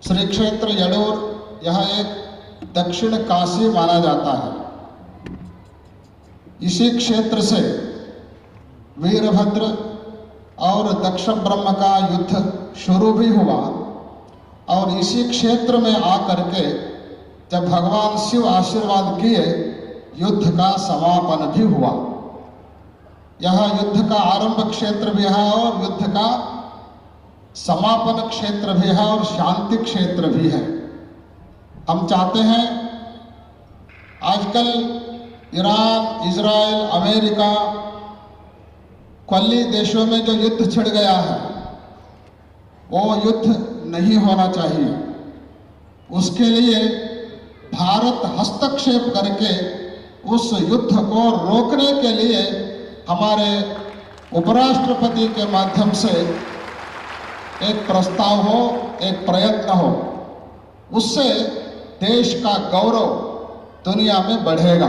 श्री क्षेत्र यडूर यह एक दक्षिण काशी माना जाता है। इसी क्षेत्र से वीरभद्र और दक्ष ब्रह्म का युद्ध शुरू भी हुआ और इसी क्षेत्र में आकर के जब भगवान शिव आशीर्वाद किए, युद्ध का समापन भी हुआ। यह युद्ध का आरंभ क्षेत्र भी है और युद्ध का समापन क्षेत्र भी है और शांति क्षेत्र भी है। हम चाहते हैं आजकल ईरान, इजराइल, अमेरिका, कुल्ली देशों में जो युद्ध छिड़ गया है वो युद्ध नहीं होना चाहिए। उसके लिए भारत हस्तक्षेप करके उस युद्ध को रोकने के लिए हमारे उपराष्ट्रपति के माध्यम से एक प्रस्ताव हो, एक प्रयत्न हो, उससे देश का गौरव दुनिया में बढ़ेगा।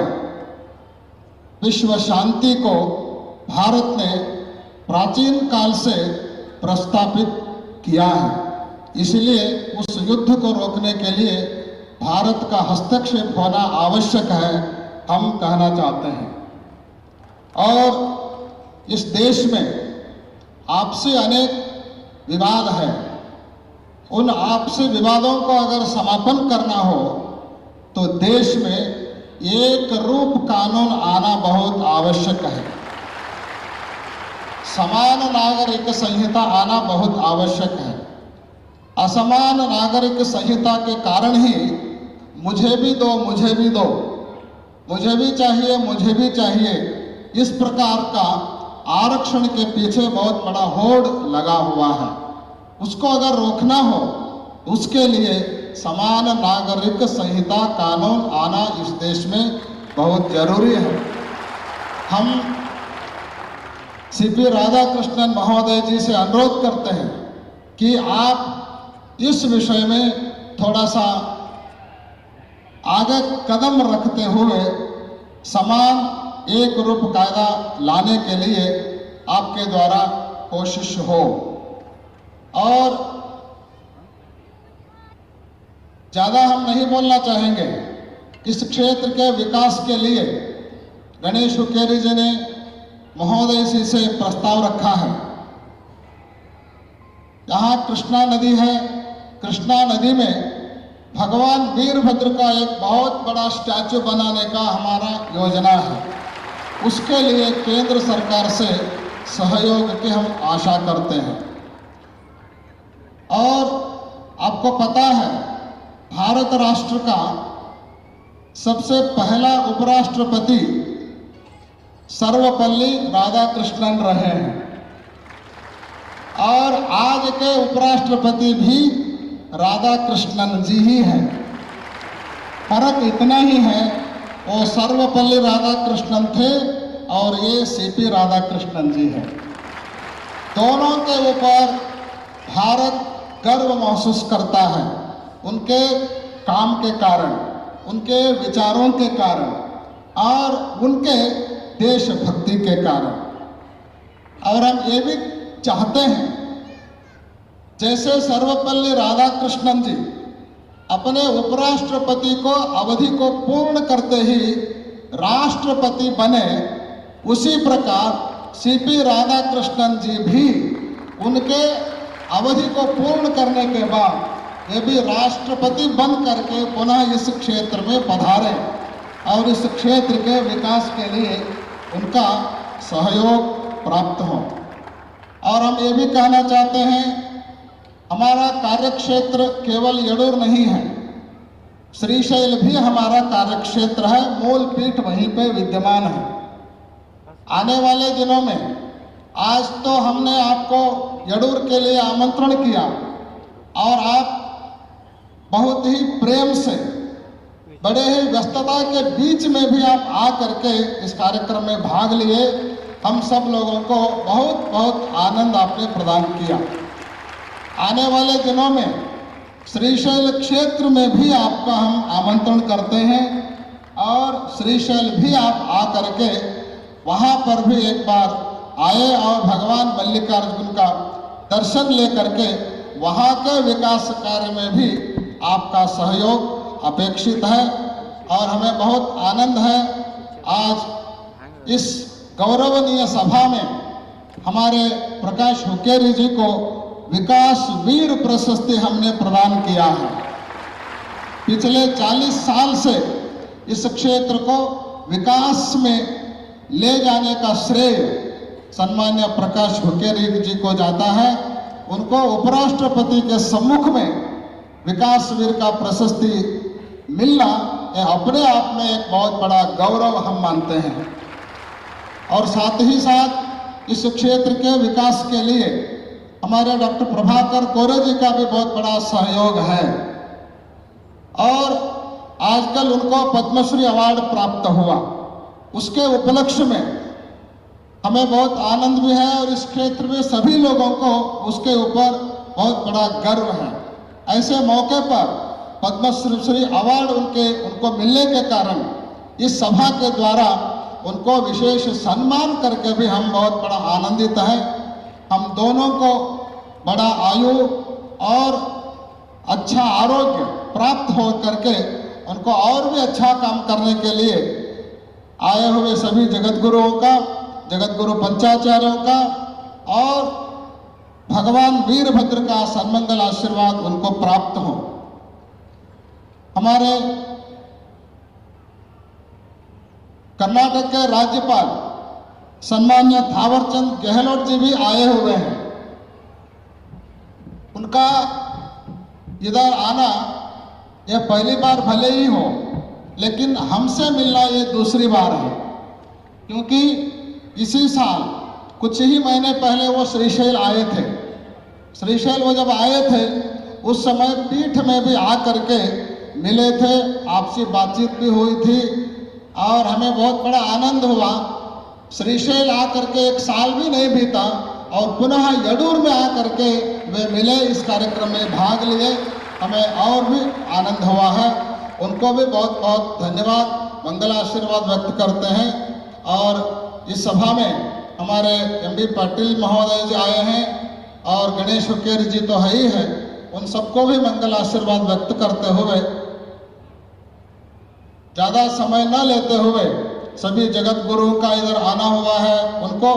विश्व शांति को भारत ने प्राचीन काल से प्रस्तावित किया है, इसलिए उस युद्ध को रोकने के लिए भारत का हस्तक्षेप होना आवश्यक है, हम कहना चाहते हैं। और इस देश में आपसी अनेक विवाद है। उन आपसी विवादों को अगर समापन करना हो तो देश में एक रूप कानून आना बहुत आवश्यक है। समान नागरिक संहिता आना बहुत आवश्यक है। असमान नागरिक संहिता के कारण ही मुझे भी दो, मुझे भी दो, मुझे भी चाहिए, मुझे भी चाहिए, इस प्रकार का आरक्षण के पीछे बहुत बड़ा होड़ लगा हुआ है। उसको अगर रोकना हो उसके लिए समान नागरिक संहिता कानून आना इस देश में बहुत जरूरी है। हम सीपी राधाकृष्णन महोदय जी से अनुरोध करते हैं कि आप इस विषय में थोड़ा सा आगे कदम रखते हुए समान एक रूप कायदा लाने के लिए आपके द्वारा कोशिश हो। और ज़्यादा हम नहीं बोलना चाहेंगे। इस क्षेत्र के विकास के लिए गणेश हुक्केरी जी ने महोदय जी से प्रस्ताव रखा है। यहाँ कृष्णा नदी है, कृष्णा नदी में भगवान वीरभद्र का एक बहुत बड़ा स्टैचू बनाने का हमारा योजना है। उसके लिए केंद्र सरकार से सहयोग की हम आशा करते हैं। और आपको पता है भारत राष्ट्र का सबसे पहला उपराष्ट्रपति सर्वपल्ली राधाकृष्णन रहे हैं और आज के उपराष्ट्रपति भी राधाकृष्णन जी ही हैं। फर्क इतना ही है, वो सर्वपल्ली राधाकृष्णन थे और ये सीपी राधाकृष्णन जी हैं। दोनों के ऊपर भारत गर्व महसूस करता है, उनके काम के कारण, उनके विचारों के कारण और उनके देशभक्ति के कारण। और हम ये भी चाहते हैं जैसे सर्वपल्ली राधाकृष्णन जी अपने उपराष्ट्रपति को अवधि को पूर्ण करते ही राष्ट्रपति बने, उसी प्रकार सीपी राधाकृष्णन जी भी उनके अवधि को पूर्ण करने के बाद ये भी राष्ट्रपति बन करके पुनः इस क्षेत्र में पधारे और इस क्षेत्र के विकास के लिए उनका सहयोग प्राप्त हो। और हम ये भी कहना चाहते हैं, हमारा कार्यक्षेत्र केवल यडूर नहीं है, श्रीशैल भी हमारा कार्यक्षेत्र है, मूल पीठ वहीं पे विद्यमान है। आने वाले दिनों में, आज तो हमने आपको यडूर के लिए आमंत्रण किया और आप बहुत ही प्रेम से, बड़े ही व्यस्तता के बीच में भी आप आ करके इस कार्यक्रम में भाग लिए। हम सब लोगों को बहुत बहुत आनंद आपने प्रदान किया। आने वाले दिनों में श्रीशैल क्षेत्र में भी आपका हम आमंत्रण करते हैं और श्रीशैल भी आप आ करके वहाँ पर भी एक बार आए और भगवान मल्लिकार्जुन का दर्शन ले करके वहाँ के विकास कार्य में भी आपका सहयोग अपेक्षित है। और हमें बहुत आनंद है आज इस गौरवनीय सभा में हमारे प्रकाश हुक्केरी जी को विकास वीर प्रशस्ति हमने प्रदान किया है। पिछले 40 साल से इस क्षेत्र को विकास में ले जाने का श्रेय सम्मान्य प्रकाश हुक्केरी जी को जाता है। उनको उपराष्ट्रपति के सम्मुख में विकास वीर का प्रशस्ति मिलना यह अपने आप में एक बहुत बड़ा गौरव हम मानते हैं। और साथ ही साथ इस क्षेत्र के विकास के लिए हमारे डॉक्टर प्रभाकर कोरे जी का भी बहुत बड़ा सहयोग है और आजकल उनको पद्मश्री अवार्ड प्राप्त हुआ। उसके उपलक्ष्य में हमें बहुत आनंद भी है और इस क्षेत्र में सभी लोगों को उसके ऊपर बहुत बड़ा गर्व है। ऐसे मौके पर पद्मश्री अवार्ड उनको मिलने के कारण इस सभा के द्वारा उनको विशेष सम्मान करके भी हम बहुत बड़ा आनंदित हैं। हम दोनों को बड़ा आयु और अच्छा आरोग्य प्राप्त हो करके उनको और भी अच्छा काम करने के लिए आए हुए सभी जगतगुरुओं का, जगतगुरु पंचाचार्यों का और भगवान वीरभद्र का सन्मंगल आशीर्वाद उनको प्राप्त हो। हमारे कर्नाटक के राज्यपाल सम्मान्य थावरचंद गहलोत जी भी आए हुए हैं। उनका इधर आना यह पहली बार भले ही हो, लेकिन हमसे मिलना ये दूसरी बार है, क्योंकि इसी साल कुछ ही महीने पहले वो श्रीशैल आए थे। श्रीशैल वो जब आए थे उस समय पीठ में भी आ करके मिले थे, आपसी बातचीत भी हुई थी और हमें बहुत बड़ा आनंद हुआ। श्रीशैल आकर के 1 साल भी नहीं बीता और पुनः यडूर में आकर के वे मिले, इस कार्यक्रम में भाग लिए, हमें और भी आनंद हुआ है। उनको भी बहुत बहुत धन्यवाद, मंगल आशीर्वाद व्यक्त करते हैं। और इस सभा में हमारे एमबी पाटिल महोदय जी आए हैं और गणेश हुक्केरी जी तो है ही है, उन सबको भी मंगल आशीर्वाद व्यक्त करते हुए ज़्यादा समय न लेते हुए सभी जगत गुरुओं का इधर आना हुआ है, उनको